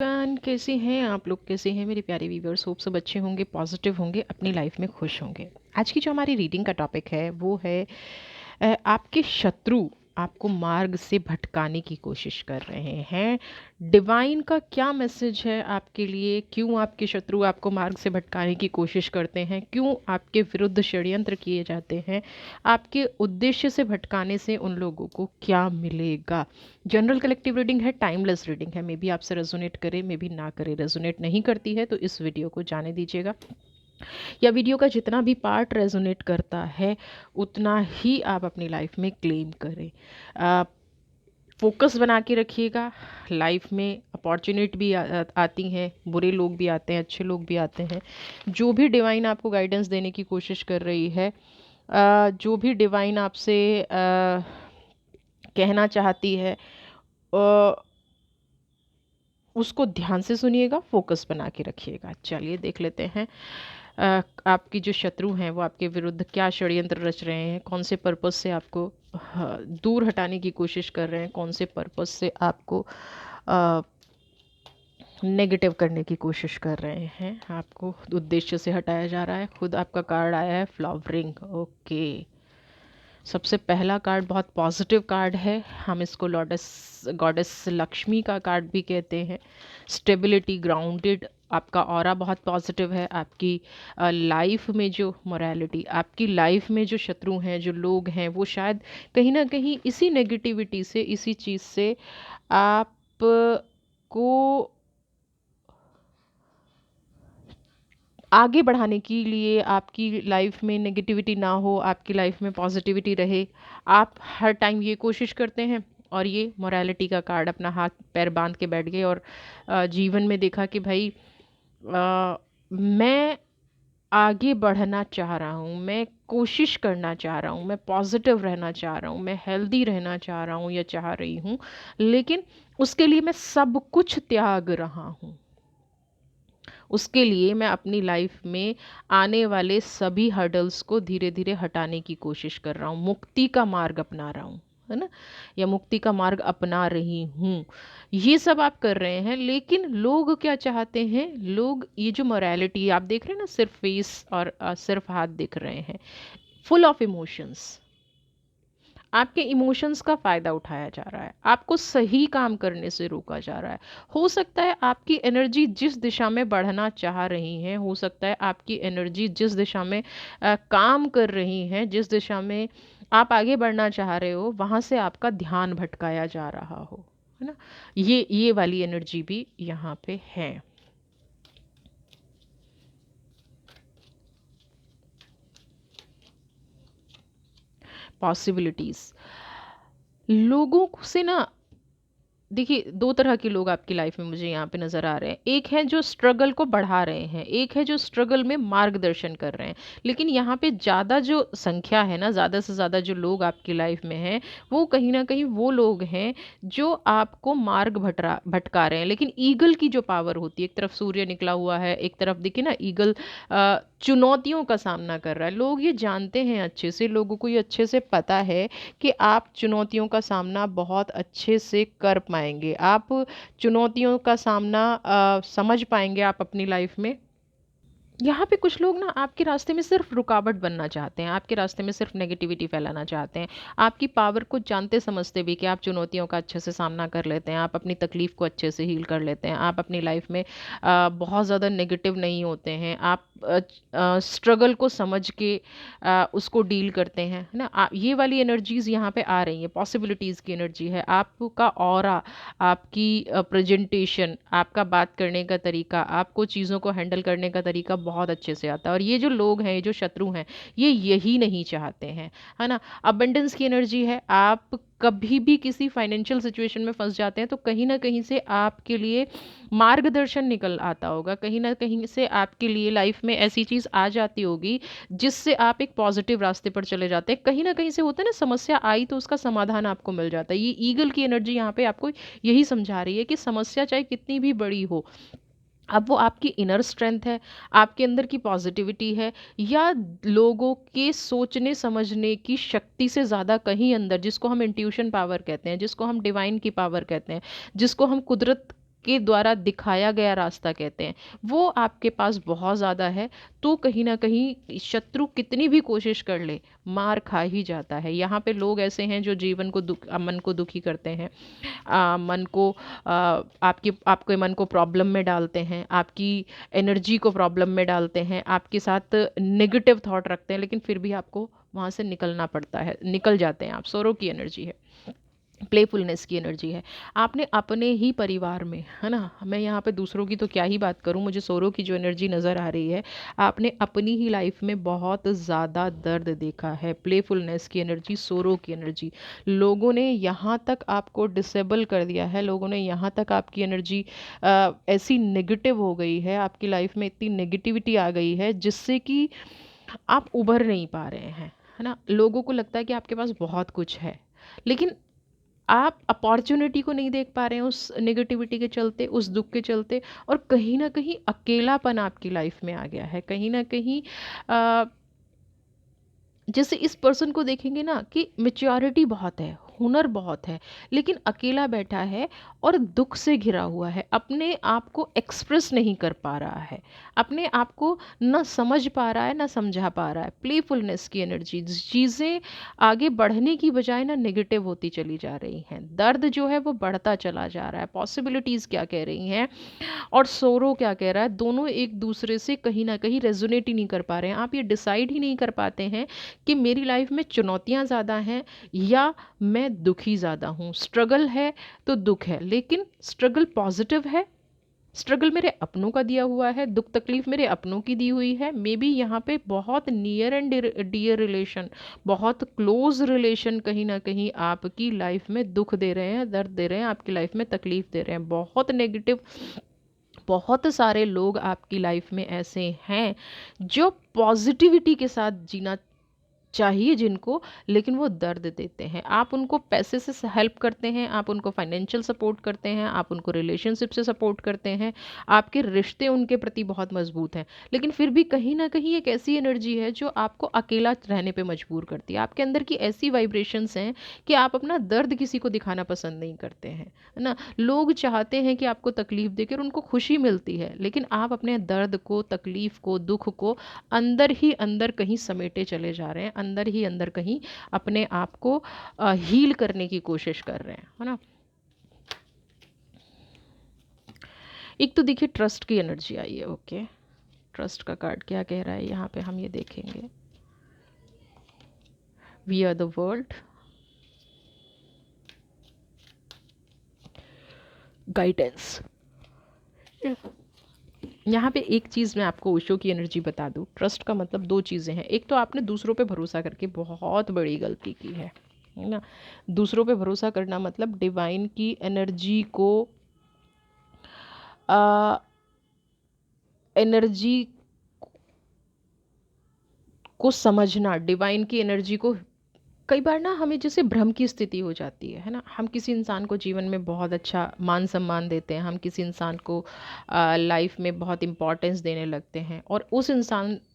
कैसे हैं आप लोग? कैसे हैं मेरे प्यारे व्यूवर्स? होप सब अच्छे होंगे, पॉजिटिव होंगे, अपनी लाइफ में खुश होंगे। आज की जो हमारी रीडिंग का टॉपिक है वो है आपके शत्रु आपको मार्ग से भटकाने की कोशिश कर रहे हैं। डिवाइन का क्या मैसेज है आपके लिए? क्यों आपके शत्रु आपको मार्ग से भटकाने की कोशिश करते हैं? क्यों आपके विरुद्ध षड्यंत्र किए जाते हैं? आपके उद्देश्य से भटकाने से उन लोगों को क्या मिलेगा? जनरल कलेक्टिव रीडिंग है, टाइमलेस रीडिंग है। मे बी आपसे रेजोनेट करे, मे बी ना करे। रेजोनेट नहीं करती है तो इस वीडियो को जाने दीजिएगा, या वीडियो का जितना भी पार्ट रेजोनेट करता है उतना ही आप अपनी लाइफ में क्लेम करें। फोकस बना के रखिएगा। लाइफ में अपॉर्चुनिटी भी आती हैं, बुरे लोग भी आते हैं, अच्छे लोग भी आते हैं। जो भी डिवाइन आपको गाइडेंस देने की कोशिश कर रही है, जो भी डिवाइन आपसे कहना चाहती है, उसको ध्यान से सुनिएगा, फोकस बना के रखिएगा। चलिए देख लेते हैं आपकी जो शत्रु हैं वो आपके विरुद्ध क्या षड्यंत्र रच रहे हैं, कौन से पर्पस से आपको दूर हटाने की कोशिश कर रहे हैं, कौन से पर्पस से आपको नेगेटिव करने की कोशिश कर रहे हैं, आपको उद्देश्य से हटाया जा रहा है। खुद आपका कार्ड आया है फ्लावरिंग। ओके, सबसे पहला कार्ड बहुत पॉजिटिव कार्ड है। हम इसको गॉडेस लक्ष्मी का कार्ड भी कहते हैं। स्टेबिलिटी, ग्राउंडेड, आपका ऑरा बहुत पॉजिटिव है। आपकी लाइफ में जो मोरालिटी, आपकी लाइफ में जो शत्रु हैं, जो लोग हैं, वो शायद कहीं ना कहीं इसी नेगेटिविटी से, इसी चीज़ से आपको आगे बढ़ाने के लिए, आपकी लाइफ में नेगेटिविटी ना हो, आपकी लाइफ में पॉजिटिविटी रहे, आप हर टाइम ये कोशिश करते हैं। और ये मोरालिटी का कार्ड, अपना हाथ पैर बांध के बैठ गए और जीवन में देखा कि भाई मैं आगे बढ़ना चाह रहा हूँ, मैं कोशिश करना चाह रहा हूँ, मैं पॉजिटिव रहना चाह रहा हूँ, मैं हेल्दी रहना चाह रहा हूँ या चाह रही हूँ, लेकिन उसके लिए मैं सब कुछ त्याग रहा हूँ। उसके लिए मैं अपनी लाइफ में आने वाले सभी हर्डल्स को धीरे धीरे हटाने की कोशिश कर रहा हूँ, मुक्ति का मार्ग अपना रहा हूँ, है ना, या मुक्ति का मार्ग अपना रही हूँ। ये सब आप कर रहे हैं, लेकिन लोग क्या चाहते हैं? लोग ये जो मोरालिटी आप देख रहे हैं ना, सिर्फ फेस और सिर्फ हाथ दिख रहे हैं, फुल ऑफ इमोशंस। आपके इमोशंस का फ़ायदा उठाया जा रहा है, आपको सही काम करने से रोका जा रहा है। हो सकता है आपकी एनर्जी जिस दिशा में बढ़ना चाह रही है, हो सकता है आपकी एनर्जी जिस दिशा में काम कर रही हैं, जिस दिशा में आप आगे बढ़ना चाह रहे हो, वहाँ से आपका ध्यान भटकाया जा रहा हो, है ना। ये वाली एनर्जी भी यहाँ पे है। पॉसिबिलिटीज़ लोगों से ना, देखिए, दो तरह के लोग आपकी लाइफ में मुझे यहाँ पे नज़र आ रहे हैं। एक है जो स्ट्रगल को बढ़ा रहे हैं, एक है जो स्ट्रगल में मार्गदर्शन कर रहे हैं। लेकिन यहाँ पे ज़्यादा जो संख्या है ना, ज़्यादा से ज़्यादा जो लोग आपकी लाइफ में हैं, वो कहीं ना कहीं वो लोग हैं जो आपको मार्ग भटका रहे हैं। लेकिन ईगल की जो पावर होती है, एक तरफ सूर्य निकला हुआ है, एक तरफ देखिए ना ईगल चुनौतियों का सामना कर रहा है। लोग ये जानते हैं अच्छे से, लोगों को ये अच्छे से पता है कि आप चुनौतियों का सामना बहुत अच्छे से कर पाएंगे, आप चुनौतियों का सामना समझ पाएंगे आप अपनी लाइफ में। यहाँ पे कुछ लोग ना आपके रास्ते में सिर्फ रुकावट बनना चाहते हैं, आपके रास्ते में सिर्फ नेगेटिविटी फैलाना चाहते हैं। आपकी पावर को जानते समझते भी कि आप चुनौतियों का अच्छे से सामना कर लेते हैं, आप अपनी तकलीफ़ को अच्छे से हील कर लेते हैं, आप अपनी लाइफ में बहुत ज़्यादा नेगेटिव नहीं होते हैं, आप स्ट्रगल को समझ के उसको डील करते हैं, है ना। ये वाली एनर्जीज़ यहाँ पे आ रही हैं, पॉसिबिलिटीज़ की एनर्जी है। आपका ऑरा, आपकी प्रेजेंटेशन, आपका बात करने का तरीका, आपको चीज़ों को हैंडल करने का तरीका बहुत अच्छे से आता है। और ये जो लोग हैं, ये जो शत्रु हैं, ये यही नहीं चाहते हैं, है ना। अबंडेंस की एनर्जी है। आप कभी भी किसी फाइनेंशियल सिचुएशन में फंस जाते हैं तो कहीं ना कहीं से आपके लिए मार्गदर्शन निकल आता होगा, कहीं ना कहीं से आपके लिए लाइफ में ऐसी चीज़ आ जाती होगी जिससे आप एक पॉजिटिव रास्ते पर चले जाते हैं। कहीं ना कहीं से होता है ना, समस्या आई तो उसका समाधान आपको मिल जाता है। ये ईगल की एनर्जी यहाँ पे आपको यही समझा रही है कि समस्या चाहे कितनी भी बड़ी हो, अब वो आपकी इनर स्ट्रेंथ है, आपके अंदर की पॉजिटिविटी है, या लोगों के सोचने समझने की शक्ति से ज़्यादा कहीं अंदर, जिसको हम इंट्यूशन पावर कहते हैं, जिसको हम डिवाइन की पावर कहते हैं, जिसको हम कुदरत के द्वारा दिखाया गया रास्ता कहते हैं, वो आपके पास बहुत ज़्यादा है, तो कहीं ना कहीं शत्रु कितनी भी कोशिश कर ले, मार खा ही जाता है। यहाँ पे लोग ऐसे हैं जो जीवन को मन को दुखी करते हैं, मन को आपके मन को प्रॉब्लम में डालते हैं, आपकी एनर्जी को प्रॉब्लम में डालते हैं, आपके साथ नेगेटिव थॉट रखते हैं, लेकिन फिर भी आपको वहाँ से निकलना पड़ता है, निकल जाते हैं आप। सोरो की एनर्जी है, प्लेफुलनेस की एनर्जी है। आपने अपने ही परिवार में, है ना, मैं यहाँ पे दूसरों की तो क्या ही बात करूँ, मुझे सोरो की जो एनर्जी नज़र आ रही है, आपने अपनी ही लाइफ में बहुत ज़्यादा दर्द देखा है। प्लेफुलनेस की एनर्जी, सोरो की एनर्जी, लोगों ने यहाँ तक आपको डिसेबल कर दिया है, लोगों ने यहाँ तक आपकी एनर्जी ऐसी नेगेटिव हो गई है, आपकी लाइफ में इतनी नेगेटिविटी आ गई है जिससे कि आप उभर नहीं पा रहे हैं, है ना। लोगों को लगता है कि आपके पास बहुत कुछ है, लेकिन आप अपॉर्चुनिटी को नहीं देख पा रहे हैं उस नेगेटिविटी के चलते, उस दुख के चलते, और कहीं ना कहीं अकेलापन आपकी लाइफ में आ गया है। कहीं ना कहीं अ, जैसे इस पर्सन को देखेंगे ना कि मेच्योरिटी बहुत है, हुनर बहुत है, लेकिन अकेला बैठा है और दुख से घिरा हुआ है, अपने आप को एक्सप्रेस नहीं कर पा रहा है, अपने आप को ना समझ पा रहा है ना समझा पा रहा है। प्लेफुलनेस की एनर्जी, चीज़ें आगे बढ़ने की बजाय ना नेगेटिव होती चली जा रही हैं, दर्द जो है वो बढ़ता चला जा रहा है। पॉसिबिलिटीज़ क्या कह रही हैं और सोरो क्या कह रहा है, दोनों एक दूसरे से कहीं ना कहीं रेजोनेट ही नहीं कर पा रहे हैं। आप ये डिसाइड ही नहीं कर पाते हैं कि मेरी लाइफ में चुनौतियां ज़्यादा हैं या मैं दुखी ज़्यादा हूँ। स्ट्रगल है तो दुख है, लेकिन स्ट्रगल पॉजिटिव है, स्ट्रगल मेरे अपनों का दिया हुआ है, दुख तकलीफ मेरे अपनों की दी हुई है। मे बी यहाँ पे बहुत नियर एंड डियर रिलेशन, बहुत क्लोज रिलेशन कहीं ना कहीं आपकी लाइफ में दुख दे रहे हैं, दर्द दे रहे हैं, आपकी लाइफ में तकलीफ दे रहे हैं। बहुत नेगेटिव, बहुत सारे लोग आपकी लाइफ में ऐसे हैं जो पॉजिटिविटी के साथ जीना चाहिए जिनको, लेकिन वो दर्द देते हैं। आप उनको पैसे से हेल्प करते हैं, आप उनको फाइनेंशियल सपोर्ट करते हैं, आप उनको रिलेशनशिप से सपोर्ट करते हैं, आपके रिश्ते उनके प्रति बहुत मजबूत हैं, लेकिन फिर भी कहीं ना कहीं एक ऐसी एनर्जी है जो आपको अकेला रहने पे मजबूर करती है। आपके अंदर की ऐसी वाइब्रेशंस हैं कि आप अपना दर्द किसी को दिखाना पसंद नहीं करते हैं, है ना। लोग चाहते हैं कि आपको तकलीफ देकर उनको खुशी मिलती है, लेकिन आप अपने दर्द को, तकलीफ को, दुख को अंदर ही अंदर कहीं समेटे चले जा रहे हैं, अंदर ही अंदर कहीं अपने आप को हील करने की कोशिश कर रहे हैं, है ना। एक तो देखिए ट्रस्ट की एनर्जी आई है। ओके, ट्रस्ट का कार्ड क्या कह रहा है यहाँ पे, हम ये देखेंगे। We are the world, guidance. यहाँ पे एक चीज़ मैं आपको ओशो की एनर्जी बता दूँ, ट्रस्ट का मतलब दो चीज़ें हैं। एक तो आपने दूसरों पे भरोसा करके बहुत बड़ी गलती की है ना। दूसरों पे भरोसा करना मतलब डिवाइन की एनर्जी को समझना, डिवाइन की एनर्जी को। कई बार ना हमें जैसे भ्रम की स्थिति हो जाती है ना। हम किसी इंसान को जीवन में बहुत अच्छा मान सम्मान देते हैं, हम किसी इंसान को लाइफ में बहुत इम्पोर्टेंस देने लगते हैं, और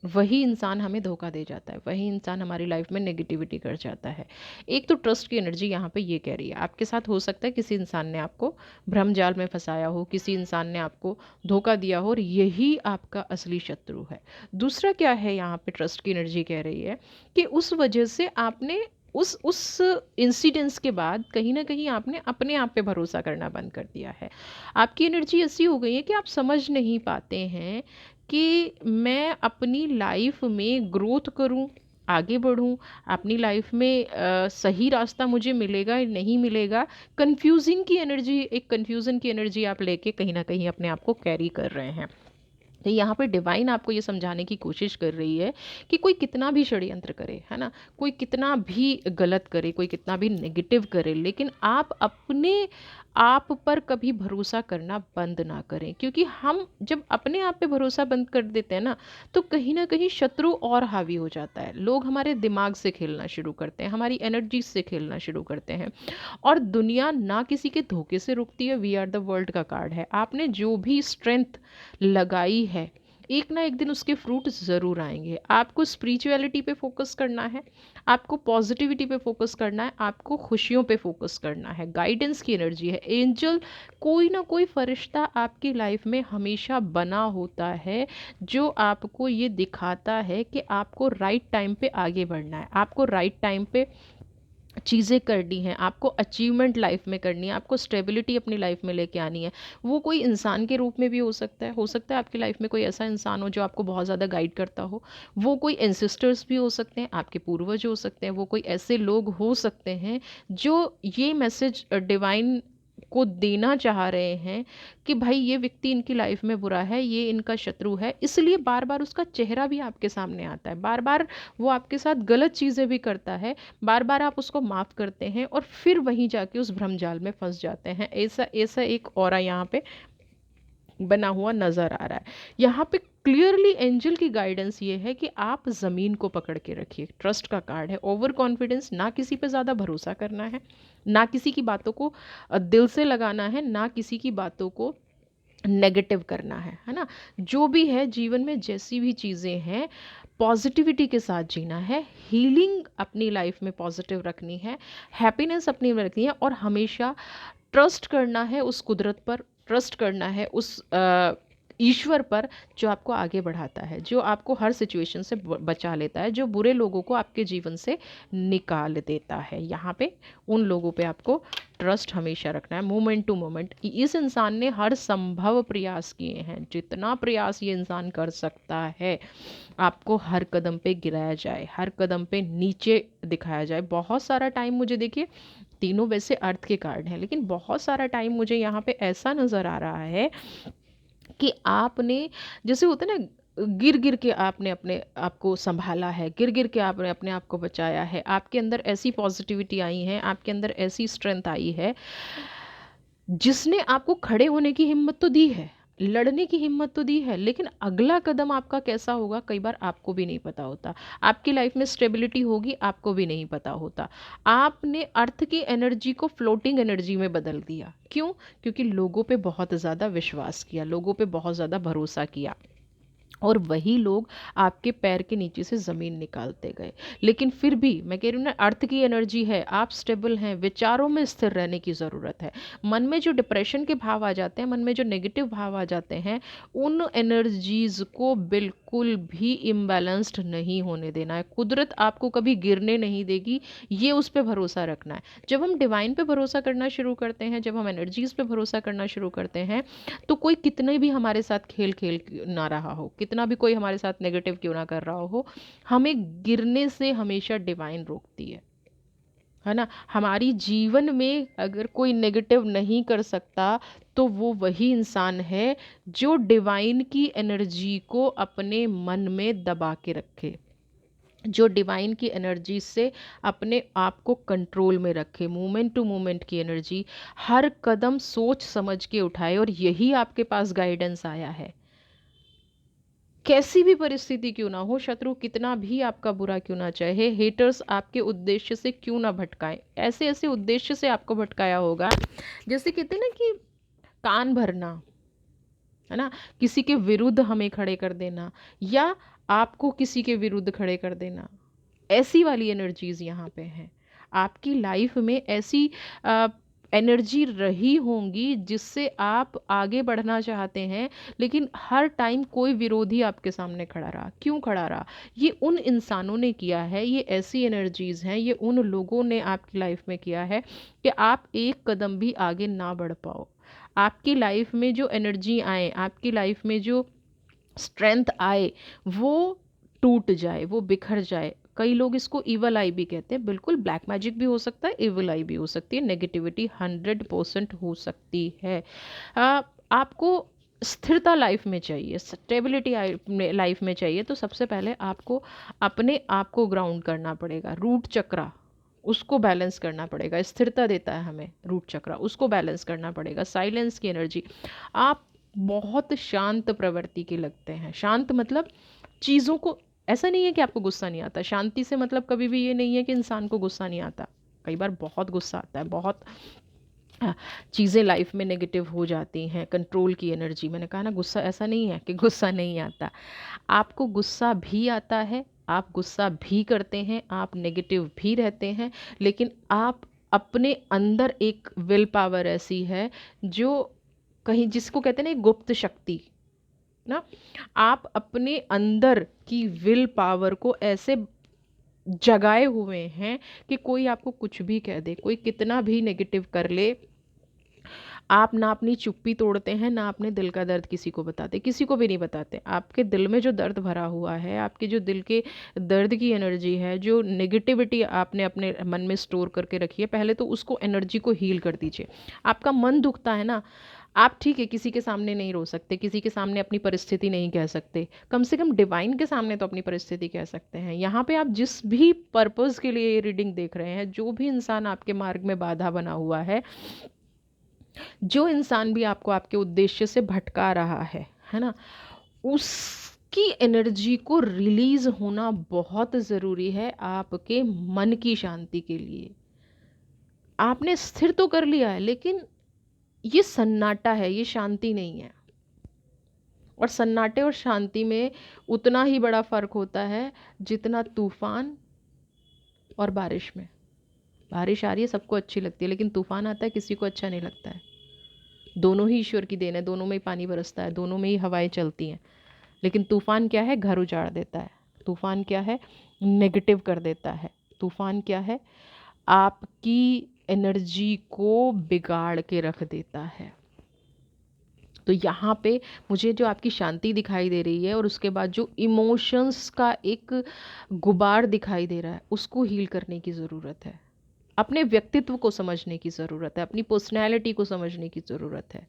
वही इंसान हमें धोखा दे जाता है, वही इंसान हमारी लाइफ में नेगेटिविटी कर जाता है। एक तो ट्रस्ट की एनर्जी यहाँ पे ये कह रही है, आपके साथ हो सकता है किसी इंसान ने आपको भ्रम जाल में फंसाया हो, किसी इंसान ने आपको धोखा दिया हो, और यही आपका असली शत्रु है। दूसरा क्या है यहाँ पे ट्रस्ट की एनर्जी कह रही है कि उस वजह से आपने उस इंसिडेंस के बाद कहीं ना कहीं आपने अपने आप पे भरोसा करना बंद कर दिया है। आपकी एनर्जी ऐसी हो गई है कि आप समझ नहीं पाते हैं कि मैं अपनी लाइफ में ग्रोथ करूं, आगे बढ़ूं, अपनी लाइफ में सही रास्ता मुझे मिलेगा या नहीं मिलेगा। कंफ्यूजिंग की एनर्जी, एक कंफ्यूजन की एनर्जी आप लेके कहीं ना कहीं अपने आप को कैरी कर रहे हैं। तो यहाँ पर डिवाइन आपको ये समझाने की कोशिश कर रही है कि कोई कितना भी षड्यंत्र करे, है ना, कोई कितना भी गलत करे, कोई कितना भी नेगेटिव करे, लेकिन आप अपने आप पर कभी भरोसा करना बंद ना करें। क्योंकि हम जब अपने आप पे भरोसा बंद कर देते हैं ना, तो कहीं ना कहीं शत्रु और हावी हो जाता है। लोग हमारे दिमाग से खेलना शुरू करते हैं, हमारी एनर्जी से खेलना शुरू करते हैं, और दुनिया ना किसी के धोखे से रुकती है। वी आर द वर्ल्ड का कार्ड है, आपने जो भी स्ट्रेंथ लगाई है एक ना एक दिन उसके फ्रूट ज़रूर आएंगे। आपको स्पिरिचुअलिटी पे फोकस करना है, आपको पॉजिटिविटी पे फोकस करना है, आपको खुशियों पे फोकस करना है। गाइडेंस की एनर्जी है, एंजल कोई ना कोई फरिश्ता आपकी लाइफ में हमेशा बना होता है, जो आपको ये दिखाता है कि आपको राइट टाइम पे आगे बढ़ना है, आपको राइट टाइम पे चीज़ें करनी हैं, आपको अचीवमेंट लाइफ में करनी है, आपको स्टेबिलिटी अपनी लाइफ में लेके आनी है। वो कोई इंसान के रूप में भी हो सकता है आपकी लाइफ में कोई ऐसा इंसान हो जो आपको बहुत ज़्यादा गाइड करता हो। वो कोई एंसेस्टर्स भी हो सकते हैं, आपके पूर्वज हो सकते हैं, वो कोई ऐसे लोग हो सकते हैं जो ये मैसेज डिवाइन को देना चाह रहे हैं कि भाई ये व्यक्ति इनकी लाइफ में बुरा है, ये इनका शत्रु है, इसलिए बार बार उसका चेहरा भी आपके सामने आता है, बार बार वो आपके साथ गलत चीज़ें भी करता है, बार बार आप उसको माफ़ करते हैं और फिर वहीं जाके उस भ्रमजाल में फंस जाते हैं। ऐसा ऐसा एक ऑरा यहाँ पे बना हुआ नज़र आ रहा है। यहाँ पे क्लियरली एंजल की गाइडेंस ये है कि आप ज़मीन को पकड़ के रखिए। ट्रस्ट का कार्ड है, ओवर कॉन्फिडेंस, ना किसी पे ज़्यादा भरोसा करना है, ना किसी की बातों को दिल से लगाना है, ना किसी की बातों को नेगेटिव करना है ना। जो भी है जीवन में, जैसी भी चीज़ें हैं, पॉजिटिविटी के साथ जीना है, हीलिंग अपनी लाइफ में पॉजिटिव रखनी है, हैप्पीनेस अपनी में रखनी है, और हमेशा ट्रस्ट करना है उस कुदरत पर, ट्रस्ट करना है उस ईश्वर पर जो आपको आगे बढ़ाता है, जो आपको हर सिचुएशन से बचा लेता है, जो बुरे लोगों को आपके जीवन से निकाल देता है। यहाँ पे उन लोगों पे आपको ट्रस्ट हमेशा रखना है, मोमेंट टू मोमेंट। इस इंसान ने हर संभव प्रयास किए हैं, जितना प्रयास ये इंसान कर सकता है, आपको हर कदम पे गिराया जाए, हर कदम पे नीचे दिखाया जाए। बहुत सारा टाइम मुझे, देखिए तीनों वैसे अर्थ के कार्ड हैं, लेकिन बहुत सारा टाइम मुझे यहाँ पे ऐसा नज़र आ रहा है कि आपने, जैसे होता है ना, गिर गिर के आपने अपने आप को संभाला है, गिर गिर के आपने अपने आप को बचाया है, आपके अंदर ऐसी पॉजिटिविटी आई है, आपके अंदर ऐसी स्ट्रेंथ आई है, जिसने आपको खड़े होने की हिम्मत तो दी है, लड़ने की हिम्मत तो दी है, लेकिन अगला कदम आपका कैसा होगा कई बार आपको भी नहीं पता होता। आपकी लाइफ में स्टेबिलिटी होगी, आपको भी नहीं पता होता। आपने अर्थ की एनर्जी को फ्लोटिंग एनर्जी में बदल दिया। क्यों? क्योंकि लोगों पे बहुत ज़्यादा विश्वास किया, लोगों पे बहुत ज़्यादा भरोसा किया, और वही लोग आपके पैर के नीचे से ज़मीन निकालते गए। लेकिन फिर भी मैं कह रही हूँ ना, अर्थ की एनर्जी है, आप स्टेबल हैं, विचारों में स्थिर रहने की ज़रूरत है। मन में जो डिप्रेशन के भाव आ जाते हैं, मन में जो नेगेटिव भाव आ जाते हैं, उन एनर्जीज़ को बिल्कुल भी इम्बैलेंस्ड नहीं होने देना है। कुदरत आपको कभी गिरने नहीं देगी, ये उस पर भरोसा रखना है। जब हम डिवाइन पे भरोसा करना शुरू करते हैं, जब हम एनर्जीज़ पे भरोसा करना शुरू करते हैं, तो कोई कितने भी हमारे साथ खेल खेल ना रहा हो, कितना भी कोई हमारे साथ नेगेटिव क्यों ना कर रहा हो, हमें गिरने से हमेशा डिवाइन रोकती है ना। हमारी जीवन में अगर कोई नेगेटिव नहीं कर सकता, तो वो वही इंसान है जो डिवाइन की एनर्जी को अपने मन में दबा के रखे, जो डिवाइन की एनर्जी से अपने आप को कंट्रोल में रखे, मोमेंट टू मोमेंट की एनर्जी, हर कदम सोच समझ के उठाए, और यही आपके पास गाइडेंस आया है। कैसी भी परिस्थिति क्यों ना हो, शत्रु कितना भी आपका बुरा क्यों ना चाहे, हेटर्स आपके उद्देश्य से क्यों ना भटकाएं, ऐसे ऐसे उद्देश्य से आपको भटकाया होगा, जैसे कहते हैं ना कि कान भरना, है ना, किसी के विरुद्ध हमें खड़े कर देना, या आपको किसी के विरुद्ध खड़े कर देना, ऐसी वाली एनर्जीज यहाँ पे हैं। आपकी लाइफ में ऐसी एनर्जी रही होंगी जिससे आप आगे बढ़ना चाहते हैं, लेकिन हर टाइम कोई विरोधी आपके सामने खड़ा रहा। क्यों खड़ा रहा? ये उन इंसानों ने किया है, ये ऐसी एनर्जीज हैं, ये उन लोगों ने आपकी लाइफ में किया है कि आप एक कदम भी आगे ना बढ़ पाओ। आपकी लाइफ में जो एनर्जी आए, आपकी लाइफ में जो स्ट्रेंथ आए, वो टूट जाए, वो बिखर जाए। कई लोग इसको इवल आई भी कहते हैं। बिल्कुल, ब्लैक मैजिक भी हो सकता है, इवल आई भी हो सकती है, नेगेटिविटी 100% हो सकती है। आपको स्थिरता लाइफ में चाहिए, स्टेबिलिटी लाइफ में चाहिए, तो सबसे पहले आपको अपने आप को ग्राउंड करना पड़ेगा। रूट चक्रा, उसको बैलेंस करना पड़ेगा। स्थिरता देता है हमें रूट चक्रा, उसको बैलेंस करना पड़ेगा। साइलेंस की एनर्जी, आप बहुत शांत प्रवृत्ति के लगते हैं। शांत मतलब चीज़ों को, ऐसा नहीं है कि आपको गुस्सा नहीं आता। शांति से मतलब कभी भी ये नहीं है कि इंसान को गुस्सा नहीं आता। कई बार बहुत गुस्सा आता है, बहुत चीज़ें लाइफ में नेगेटिव हो जाती हैं, कंट्रोल की एनर्जी। मैंने कहा ना, गुस्सा ऐसा नहीं है कि गुस्सा नहीं आता, आपको गुस्सा भी आता है, आप गुस्सा भी करते हैं, आप नेगेटिव भी रहते हैं, लेकिन आप अपने अंदर एक विल पावर ऐसी है जो कहीं, जिसको कहते हैं ना एक गुप्त शक्ति ना, आप अपने अंदर की विल पावर को ऐसे जगाए हुए हैं कि कोई आपको कुछ भी कह दे, कोई कितना भी नेगेटिव कर ले, आप ना अपनी चुप्पी तोड़ते हैं, ना अपने दिल का दर्द किसी को बताते, किसी को भी नहीं बताते। आपके दिल में जो दर्द भरा हुआ है, आपके जो दिल के दर्द की एनर्जी है, जो नेगेटिविटी आपने अपने मन में स्टोर करके रखी है, पहले तो उसको एनर्जी को हील कर दीजिए। आपका मन दुखता है ना, आप ठीक है किसी के सामने नहीं रो सकते, किसी के सामने अपनी परिस्थिति नहीं कह सकते, कम से कम डिवाइन के सामने तो अपनी परिस्थिति कह सकते हैं। यहाँ पे आप जिस भी पर्पस के लिए ये रीडिंग देख रहे हैं, जो भी इंसान आपके मार्ग में बाधा बना हुआ है, जो इंसान भी आपको आपके उद्देश्य से भटका रहा है ना, उसकी एनर्जी को रिलीज होना बहुत ज़रूरी है आपके मन की शांति के लिए। आपने स्थिर तो कर लिया है, लेकिन ये सन्नाटा है, ये शांति नहीं है। और सन्नाटे और शांति में उतना ही बड़ा फर्क होता है जितना तूफान और बारिश में। बारिश आ रही है सबको अच्छी लगती है, लेकिन तूफान आता है किसी को अच्छा नहीं लगता है। दोनों ही ईश्वर की देन है, दोनों में ही पानी बरसता है, दोनों में ही हवाएं चलती हैं। लेकिन तूफान क्या है? घर उजाड़ देता है। तूफान क्या है? नेगेटिव कर देता है। तूफान क्या है? आपकी एनर्जी को बिगाड़ के रख देता है। तो यहाँ पे मुझे जो आपकी शांति दिखाई दे रही है, और उसके बाद जो इमोशंस का एक गुबार दिखाई दे रहा है, उसको हील करने की ज़रूरत है। अपने व्यक्तित्व को समझने की ज़रूरत है, अपनी पर्सनैलिटी को समझने की ज़रूरत है।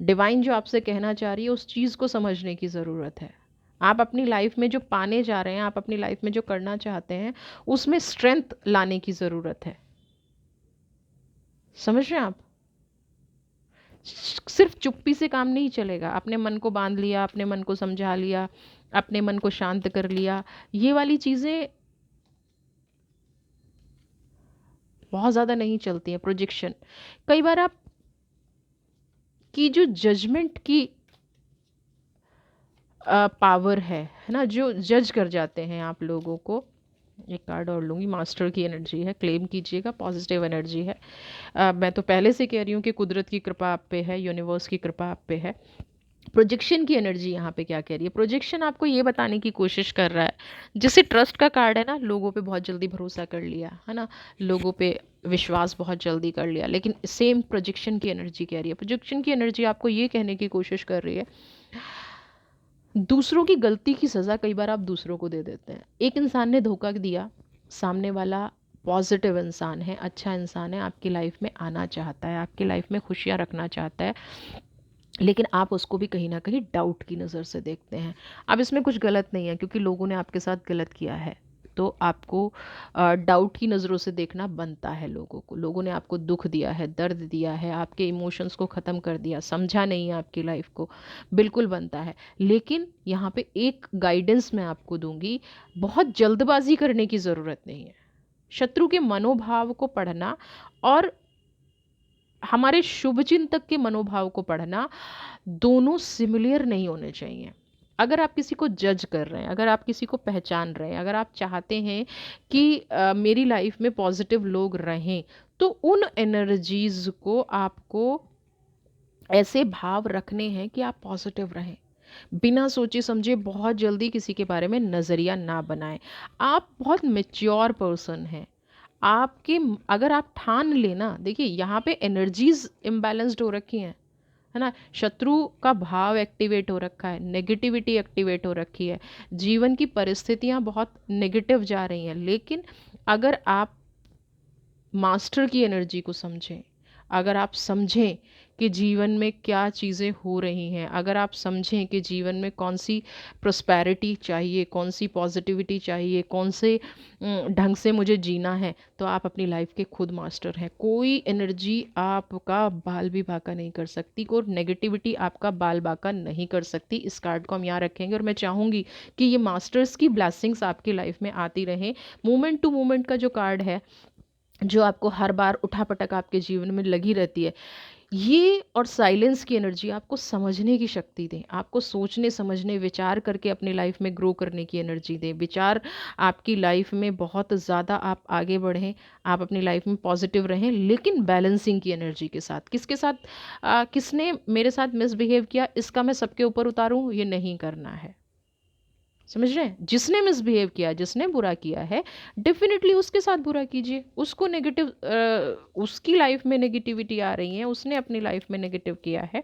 डिवाइन जो आपसे कहना चाह रही है, उस चीज़ को समझने की ज़रूरत है। आप अपनी लाइफ में जो पाने जा रहे हैं, आप अपनी लाइफ में जो करना चाहते हैं, उसमें स्ट्रेंथ लाने की ज़रूरत है। समझ रहे हैं आप? सिर्फ चुप्पी से काम नहीं चलेगा। अपने मन को बांध लिया, अपने मन को समझा लिया, अपने मन को शांत कर लिया, ये वाली चीज़ें बहुत ज़्यादा नहीं चलती हैं। प्रोजेक्शन, कई बार आप की जो जजमेंट की पावर है ना, जो जज कर जाते हैं आप लोगों को। एक कार्ड और लूँगी, मास्टर की एनर्जी है, क्लेम कीजिएगा, पॉजिटिव एनर्जी है। मैं तो पहले से कह रही हूँ कि कुदरत की कृपा आप पे है, यूनिवर्स की कृपा आप पे है। प्रोजेक्शन की एनर्जी यहाँ पे क्या कह रही है? प्रोजेक्शन आपको ये बताने की कोशिश कर रहा है, जैसे ट्रस्ट का कार्ड है ना, लोगों पे बहुत जल्दी भरोसा कर लिया है ना, लोगों पे विश्वास बहुत जल्दी कर लिया, लेकिन सेम प्रोजेक्शन की एनर्जी कह रही है। प्रोजेक्शन की एनर्जी आपको ये कहने की कोशिश कर रही है, दूसरों की गलती की सज़ा कई बार आप दूसरों को दे देते हैं। एक इंसान ने धोखा दिया, सामने वाला पॉजिटिव इंसान है, अच्छा इंसान है, आपकी लाइफ में आना चाहता है, आपकी लाइफ में खुशियाँ रखना चाहता है, लेकिन आप उसको भी कहीं ना कहीं डाउट की नज़र से देखते हैं। अब इसमें कुछ गलत नहीं है, क्योंकि लोगों ने आपके साथ गलत किया है, तो आपको डाउट की नज़रों से देखना बनता है। लोगों को, लोगों ने आपको दुख दिया है, दर्द दिया है, आपके इमोशंस को ख़त्म कर दिया, समझा नहीं है आपकी लाइफ को, बिल्कुल बनता है। लेकिन यहाँ पे एक गाइडेंस मैं आपको दूंगी, बहुत जल्दबाजी करने की ज़रूरत नहीं है। शत्रु के मनोभाव को पढ़ना और हमारे शुभचिंतक के मनोभाव को पढ़ना, दोनों सिमिलर नहीं होने चाहिए। अगर आप किसी को जज कर रहे हैं, अगर आप किसी को पहचान रहे हैं, अगर आप चाहते हैं कि मेरी लाइफ में पॉजिटिव लोग रहें, तो उन एनर्जीज को आपको ऐसे भाव रखने हैं कि आप पॉजिटिव रहें। बिना सोचे समझे बहुत जल्दी किसी के बारे में नज़रिया ना बनाएं। आप बहुत मेच्योर पर्सन हैं। आपके, अगर आप ठान लेना, देखिए यहाँ पे एनर्जीज इम्बैलेंस्ड हो रखी हैं, है ना, शत्रु का भाव एक्टिवेट हो रखा है, नेगेटिविटी एक्टिवेट हो रखी है, जीवन की परिस्थितियाँ बहुत नेगेटिव जा रही हैं। लेकिन अगर आप मास्टर की एनर्जी को समझें, अगर आप समझें कि जीवन में क्या चीज़ें हो रही हैं, अगर आप समझें कि जीवन में कौन सी प्रॉस्पेरिटी चाहिए, कौन सी पॉजिटिविटी चाहिए, कौन से ढंग से मुझे जीना है, तो आप अपनी लाइफ के खुद मास्टर हैं। कोई एनर्जी आपका बाल भी बाका नहीं कर सकती, कोई नेगेटिविटी आपका बाल बाका नहीं कर सकती। इस कार्ड को हम यहाँ रखेंगे, और मैं चाहूँगी कि ये मास्टर्स की ब्लेसिंग्स आपकी लाइफ में आती रहें। मोमेंट टू मोमेंट का जो कार्ड है, जो आपको हर बार उठापटक आपके जीवन में लगी रहती है, ये और साइलेंस की एनर्जी आपको समझने की शक्ति दें, आपको सोचने समझने विचार करके अपनी लाइफ में ग्रो करने की एनर्जी दें। विचार आपकी लाइफ में बहुत ज़्यादा आप आगे बढ़ें, आप अपनी लाइफ में पॉजिटिव रहें, लेकिन बैलेंसिंग की एनर्जी के साथ। किसके साथ? किसने मेरे साथ मिसबिहेव किया इसका मैं सबके ऊपर उतारूँ, ये नहीं करना है। समझ रहे हैं? जिसने मिसबिहेव किया, जिसने बुरा किया है, डेफिनेटली उसके साथ बुरा कीजिए। उसको नेगेटिव, उसकी लाइफ में नेगेटिविटी आ रही है, उसने अपनी लाइफ में नेगेटिव किया है,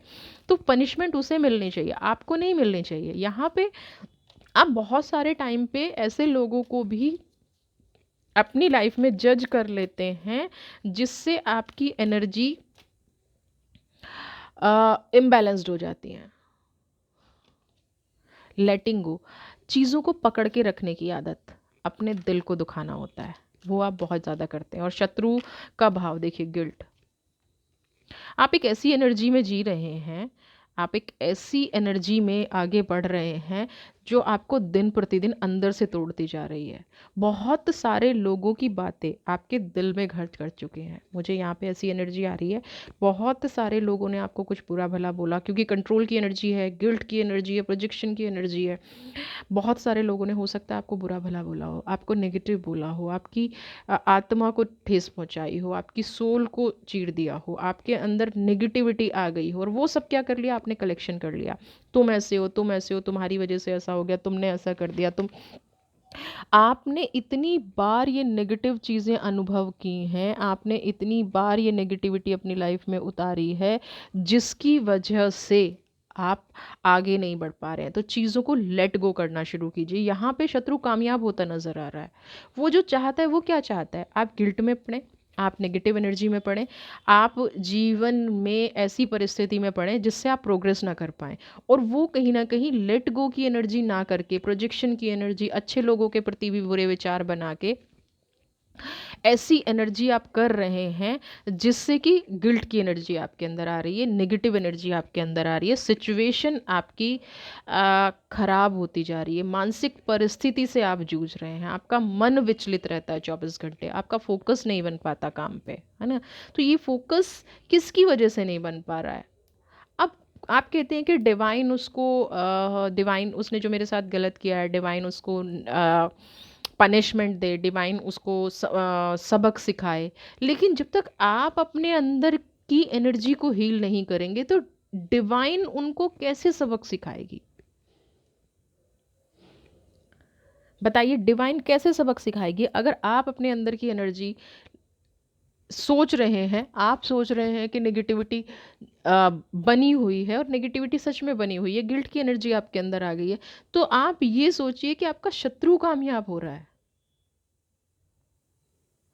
तो पनिशमेंट उसे मिलनी चाहिए, आपको नहीं मिलनी चाहिए। यहाँ पे आप बहुत सारे टाइम पे ऐसे लोगों को भी अपनी लाइफ में जज कर लेते हैं, जिससे आपकी एनर्जी इम्बैलेंस्ड हो जाती है। लेटिंग गो, चीज़ों को पकड़ के रखने की आदत, अपने दिल को दुखाना होता है, वो आप बहुत ज़्यादा करते हैं। और शत्रु का भाव देखिए, गिल्ट। आप एक ऐसी एनर्जी में जी रहे हैं, आप एक ऐसी एनर्जी में आगे बढ़ रहे हैं जो आपको दिन प्रतिदिन अंदर से तोड़ती जा रही है। बहुत सारे लोगों की बातें आपके दिल में घर कर चुके हैं, मुझे यहाँ पे ऐसी एनर्जी आ रही है। बहुत सारे लोगों ने आपको कुछ बुरा भला बोला, क्योंकि कंट्रोल की एनर्जी है, गिल्ट की एनर्जी है, प्रोजेक्शन की एनर्जी है। बहुत सारे लोगों ने हो सकता है आपको बुरा भला बोला हो, आपको नेगेटिव बोला हो, आपकी आत्मा को ठेस पहुंचाई हो, आपकी सोल को चीर दिया हो, आपके अंदर नेगेटिविटी आ गई हो, और वो सब क्या कर लिया आपने? कलेक्शन कर लिया। तुम ऐसे हो, तुम ऐसे हो, तुम्हारी वजह से ऐसा हो गया, तुमने ऐसा कर दिया, तुम। आपने इतनी बार ये नेगेटिव चीज़ें अनुभव की हैं, आपने इतनी बार ये नेगेटिविटी अपनी लाइफ में उतारी है, जिसकी वजह से आप आगे नहीं बढ़ पा रहे हैं। तो चीज़ों को लेट गो करना शुरू कीजिए। यहाँ पे शत्रु कामयाब होता नज़र आ रहा है। वो जो चाहता है वो क्या चाहता है? आप गिल्ट में पड़े, आप नेगेटिव एनर्जी में पड़े, आप जीवन में ऐसी परिस्थिति में पड़े जिससे आप प्रोग्रेस ना कर पाएँ। और वो कहीं न कहीं लेट गो की एनर्जी ना करके, प्रोजेक्शन की एनर्जी, अच्छे लोगों के प्रति भी बुरे विचार बना के, ऐसी एनर्जी आप कर रहे हैं जिससे कि गिल्ट की एनर्जी आपके अंदर आ रही है, नेगेटिव एनर्जी आपके अंदर आ रही है, सिचुएशन आपकी खराब होती जा रही है, मानसिक परिस्थिति से आप जूझ रहे हैं, आपका मन विचलित रहता है 24 घंटे, आपका फोकस नहीं बन पाता काम पे, है ना? तो ये फोकस किसकी वजह से नहीं बन पा रहा है? अब आप कहते हैं कि डिवाइन उसको, डिवाइन उसने जो मेरे साथ गलत किया है, डिवाइन उसको पनिशमेंट दे, डिवाइन उसको सबक सिखाए। लेकिन जब तक आप अपने अंदर की एनर्जी को हील नहीं करेंगे, तो डिवाइन उनको कैसे सबक सिखाएगी? बताइए, डिवाइन कैसे सबक सिखाएगी अगर आप अपने अंदर की एनर्जी सोच रहे हैं, आप सोच रहे हैं कि नेगेटिविटी बनी हुई है, और नेगेटिविटी सच में बनी हुई है, गिल्ट की एनर्जी आपके अंदर आ गई है, तो आप ये सोचिए कि आपका शत्रु कामयाब हो रहा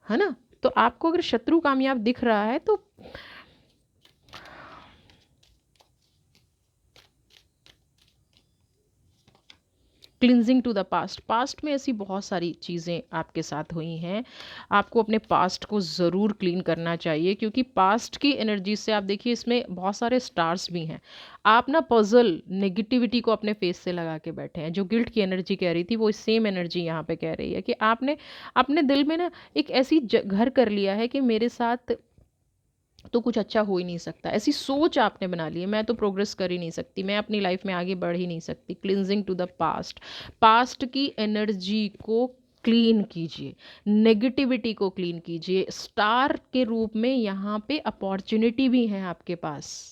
है ना? तो आपको अगर शत्रु कामयाब दिख रहा है, तो cleansing to the past, past में ऐसी बहुत सारी चीज़ें आपके साथ हुई हैं, आपको अपने पास्ट को ज़रूर क्लीन करना चाहिए, क्योंकि पास्ट की एनर्जी से आप देखिए, इसमें बहुत सारे स्टार्स भी हैं। आप ना पजल नेगेटिविटी को अपने फेस से लगा के बैठे हैं। जो गिल्ट की एनर्जी कह रही थी, वो सेम एनर्जी यहाँ पे कह रही है कि आपने अपने दिल में ना एक ऐसी घर कर लिया है कि मेरे साथ तो कुछ अच्छा हो ही नहीं सकता, ऐसी सोच आपने बना ली है, मैं तो प्रोग्रेस कर ही नहीं सकती, मैं अपनी लाइफ में आगे बढ़ ही नहीं सकती। Cleansing to the past, past की एनर्जी को क्लीन कीजिए, नेगेटिविटी को क्लीन कीजिए। स्टार के रूप में यहाँ पे अपॉर्चुनिटी भी है आपके पास।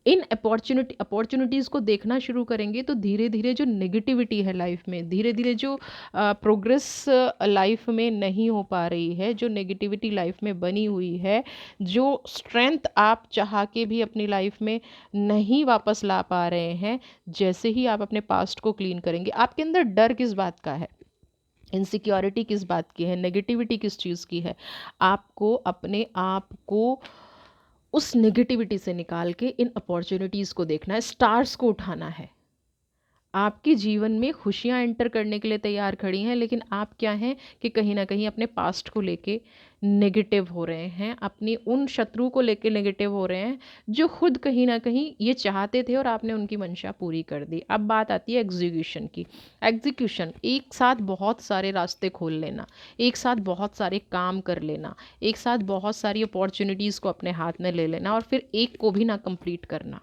इन अपॉर्चुनिटीज़ को देखना शुरू करेंगे, तो धीरे धीरे जो नेगेटिविटी है लाइफ में, धीरे धीरे जो प्रोग्रेस लाइफ में नहीं हो पा रही है, जो नेगेटिविटी लाइफ में बनी हुई है, जो स्ट्रेंथ आप चाह के भी अपनी लाइफ में नहीं वापस ला पा रहे हैं, जैसे ही आप अपने पास्ट को क्लीन करेंगे, आपके अंदर डर किस बात का है, इनसिक्योरिटी किस बात की है, नेगेटिविटी किस चीज़ की है, आपको अपने आप को उस नेगेटिविटी से निकाल के इन अपॉर्चुनिटीज़ को देखना है, स्टार्स को उठाना है। आपके जीवन में खुशियाँ एंटर करने के लिए तैयार खड़ी हैं, लेकिन आप क्या हैं कि कहीं न कहीं अपने पास्ट को लेके नेगेटिव हो रहे हैं, अपनी उन शत्रु को लेके नेगेटिव हो रहे हैं, जो खुद कहीं न कहीं ये चाहते थे और आपने उनकी मंशा पूरी कर दी। अब बात आती है एग्ज़ीक्यूशन की। एग्ज़ीक्यूशन, एक साथ बहुत सारे रास्ते खोल लेना, एक साथ बहुत सारे काम कर लेना, एक साथ बहुत सारी अपॉर्च्युनिटीज़ को अपने हाथ में ले लेना और फिर एक को भी ना कंप्लीट करना।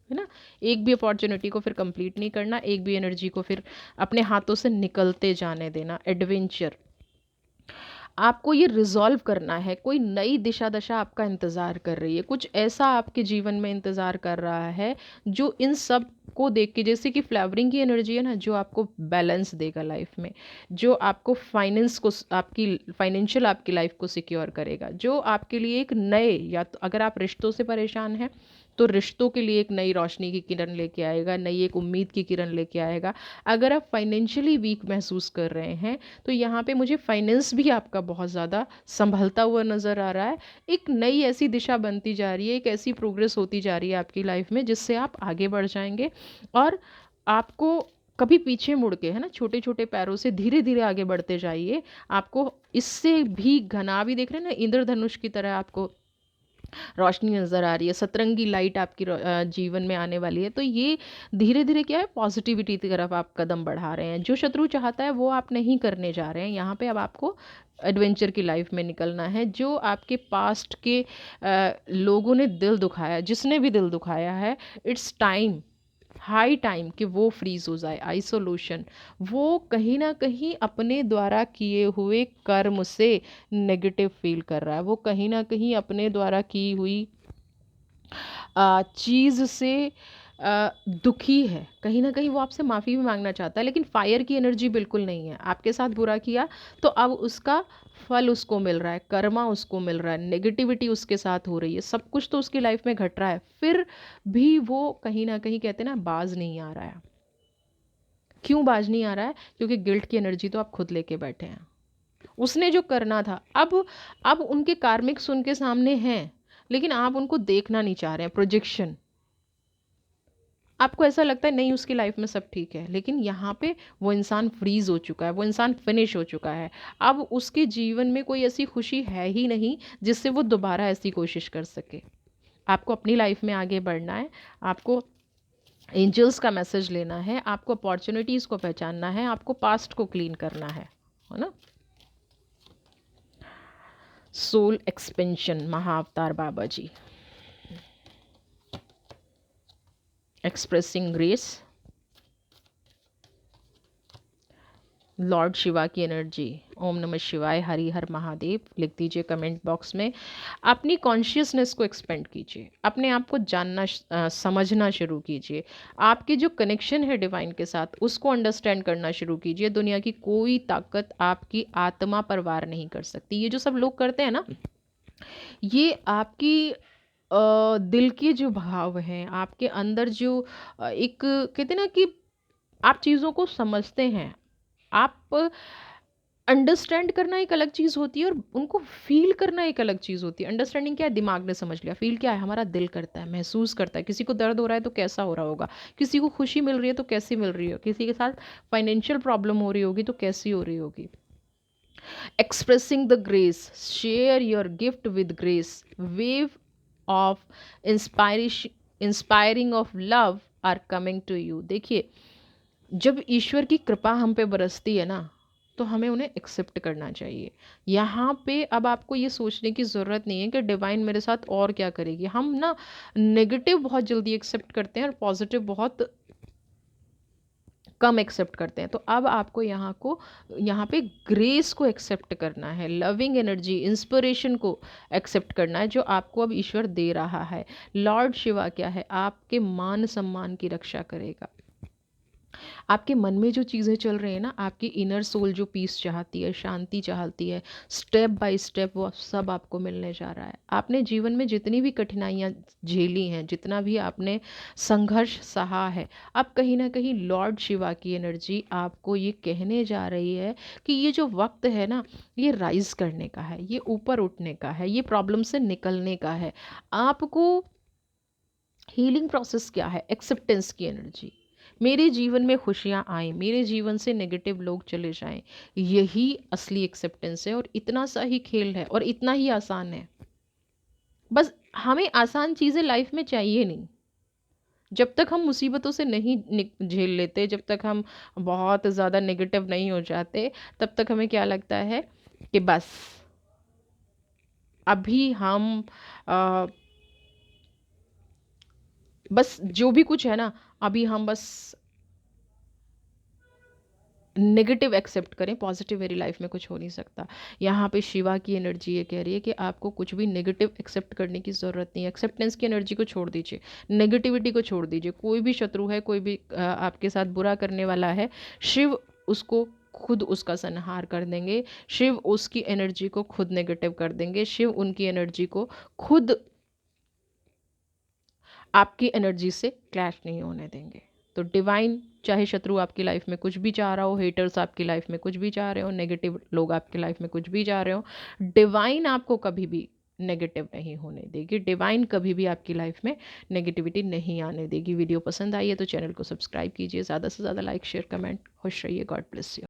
है ना? एक भी अपॉर्च्युनिटी को फिर कंप्लीट नहीं करना, एक भी एनर्जी को फिर अपने हाथों से निकलते जाने देना। एडवेंचर, आपको ये रिज़ॉल्व करना है, कोई नई दिशा दशा आपका इंतज़ार कर रही है, कुछ ऐसा आपके जीवन में इंतज़ार कर रहा है जो इन सब को देख के, जैसे कि फ्लावरिंग की एनर्जी है ना, जो आपको बैलेंस देगा लाइफ में, जो आपको फाइनेंस को आपकी फाइनेंशियल आपकी लाइफ को सिक्योर करेगा, जो आपके लिए एक नए, या तो अगर आप रिश्तों से परेशान हैं तो रिश्तों के लिए एक नई रोशनी की किरण लेके आएगा, नई एक उम्मीद की किरण लेके आएगा। अगर आप फाइनेंशियली वीक महसूस कर रहे हैं तो यहाँ पे मुझे फाइनेंस भी आपका बहुत ज़्यादा संभलता हुआ नज़र आ रहा है। एक नई ऐसी दिशा बनती जा रही है, एक ऐसी प्रोग्रेस होती जा रही है आपकी लाइफ में जिससे आप आगे बढ़ जाएंगे और आपको कभी पीछे मुड़ के, है ना, छोटे छोटे पैरों से धीरे धीरे आगे बढ़ते जाइए। आपको इससे भी घना भी देख रहे हैं ना, इंद्रधनुष की तरह आपको रोशनी नज़र आ रही है, सतरंगी लाइट आपकी जीवन में आने वाली है। तो ये धीरे धीरे क्या है, पॉजिटिविटी की तरफ आप कदम बढ़ा रहे हैं। जो शत्रु चाहता है वो आप नहीं करने जा रहे हैं यहाँ पे। अब आपको एडवेंचर की लाइफ में निकलना है। जो आपके पास्ट के लोगों ने दिल दुखाया, जिसने भी दिल दुखाया है, इट्स टाइम, हाई टाइम कि वो फ्रीज हो जाए। आइसोल्यूशन, वो कहीं ना कहीं अपने द्वारा किए हुए कर्म से नेगेटिव फील कर रहा है, वो कहीं ना कहीं अपने द्वारा की हुई चीज़ से दुखी है। कहीं ना कहीं वो आपसे माफ़ी भी मांगना चाहता है, लेकिन फायर की एनर्जी बिल्कुल नहीं है। आपके साथ बुरा किया तो अब उसका फल उसको मिल रहा है, कर्मा उसको मिल रहा है, नेगेटिविटी उसके साथ हो रही है, सब कुछ तो उसकी लाइफ में घट रहा है, फिर भी वो कहीं ना कहीं, कहते हैं ना, बाज नहीं आ रहा है। क्यों बाज नहीं आ रहा है? क्योंकि गिल्ट की एनर्जी तो आप खुद लेके बैठे हैं। उसने जो करना था, अब उनके कार्मिक्स उनके सामने हैं, लेकिन आप उनको देखना नहीं चाह रहे हैं। प्रोजेक्शन, आपको ऐसा लगता है नहीं उसकी लाइफ में सब ठीक है, लेकिन यहाँ पे वो इंसान फ्रीज हो चुका है, वो इंसान फिनिश हो चुका है। अब उसके जीवन में कोई ऐसी खुशी है ही नहीं जिससे वो दोबारा ऐसी कोशिश कर सके। आपको अपनी लाइफ में आगे बढ़ना है, आपको एंजल्स का मैसेज लेना है, आपको अपॉर्चुनिटीज़ को पहचानना है, आपको पास्ट को क्लीन करना है ना। सोल एक्सपेंशन, महाअवतार बाबा जी। एक्सप्रेसिंग ग्रेस, लॉर्ड शिवा की एनर्जी। ओम नमः शिवाय, हरि हर महादेव लिख दीजिए कमेंट बॉक्स में। अपनी कॉन्शियसनेस को एक्सपेंड कीजिए, अपने आप को जानना समझना शुरू कीजिए। आपके जो कनेक्शन है डिवाइन के साथ, उसको अंडरस्टैंड करना शुरू कीजिए। दुनिया की कोई ताकत आपकी आत्मा पर वार नहीं कर सकती। ये जो सब लोग करते हैं ना, ये आपकी दिल के जो भाव हैं, आपके अंदर जो एक, कहते हैं ना कि आप चीज़ों को समझते हैं, आप अंडरस्टैंड करना एक अलग चीज़ होती है और उनको फ़ील करना एक अलग चीज़ होती है। अंडरस्टैंडिंग क्या है? दिमाग ने समझ लिया। फ़ील क्या है? हमारा दिल करता है, महसूस करता है। किसी को दर्द हो रहा है तो कैसा हो रहा होगा, किसी को खुशी मिल रही है तो कैसी मिल रही हो, किसी के साथ फाइनेंशियल प्रॉब्लम हो रही होगी तो कैसी हो रही होगी। Expressing the grace, share your gift with grace, wave of inspiring of love are coming to you। देखिए, जब ईश्वर की कृपा हम पे बरसती है ना, तो हमें उन्हें एक्सेप्ट करना चाहिए। यहाँ पे अब आपको ये सोचने की ज़रूरत नहीं है कि डिवाइन मेरे साथ और क्या करेगी। हम ना नेगेटिव बहुत जल्दी एक्सेप्ट करते हैं और पॉजिटिव बहुत कम एक्सेप्ट करते हैं। तो अब आपको यहाँ पे ग्रेस को एक्सेप्ट करना है, लविंग एनर्जी, इंस्पिरेशन को एक्सेप्ट करना है जो आपको अब ईश्वर दे रहा है। लॉर्ड शिवा क्या है? आपके मान सम्मान की रक्षा करेगा। आपके मन में जो चीज़ें चल रही हैं ना, आपकी इनर सोल जो पीस चाहती है, शांति चाहती है, स्टेप बाय स्टेप वो सब आपको मिलने जा रहा है। आपने जीवन में जितनी भी कठिनाइयाँ झेली हैं, जितना भी आपने संघर्ष सहा है, अब कहीं ना कहीं लॉर्ड शिवा की एनर्जी आपको ये कहने जा रही है कि ये जो वक्त है ना, ये राइज करने का है, ये ऊपर उठने का है, ये प्रॉब्लम से निकलने का है। आपको हीलिंग प्रोसेस क्या है? एक्सेप्टेंस की एनर्जी। मेरे जीवन में खुशियाँ आएँ, मेरे जीवन से नेगेटिव लोग चले जाएँ। यही असली एक्सेप्टेंस है और इतना सा ही खेल है और इतना ही आसान है। बस हमें आसान चीज़ें लाइफ में चाहिए नहीं। जब तक हम मुसीबतों से नहीं झेल लेते, जब तक हम बहुत ज़्यादा नेगेटिव नहीं हो जाते, तब तक हमें क्या लगता है कि बस अभी हम अ, बस जो भी कुछ है ना, अभी हम बस नेगेटिव एक्सेप्ट करें, पॉजिटिव मेरी लाइफ में कुछ हो नहीं सकता। यहाँ पे शिवा की एनर्जी ये कह रही है कि आपको कुछ भी नेगेटिव एक्सेप्ट करने की ज़रूरत नहीं है। एक्सेप्टेंस की एनर्जी को छोड़ दीजिए, नेगेटिविटी को छोड़ दीजिए। कोई भी शत्रु है, कोई भी आपके साथ बुरा करने वाला है, शिव उसको खुद उसका संहार कर देंगे। शिव उसकी एनर्जी को खुद नेगेटिव कर देंगे। शिव उनकी एनर्जी को खुद आपकी एनर्जी से क्लैश नहीं होने देंगे। तो डिवाइन, चाहे शत्रु आपकी लाइफ में कुछ भी चाह रहा हो, हेटर्स आपकी लाइफ में कुछ भी चाह रहे हो, नेगेटिव लोग आपकी लाइफ में कुछ भी चाह रहे हो, डिवाइन आपको कभी भी नेगेटिव नहीं होने देगी। डिवाइन कभी भी आपकी लाइफ में नेगेटिविटी नहीं आने देगी। वीडियो पसंद आई है तो चैनल को सब्सक्राइब कीजिए, ज़्यादा से ज़्यादा लाइक शेयर कमेंट। खुश रहिए। God bless you.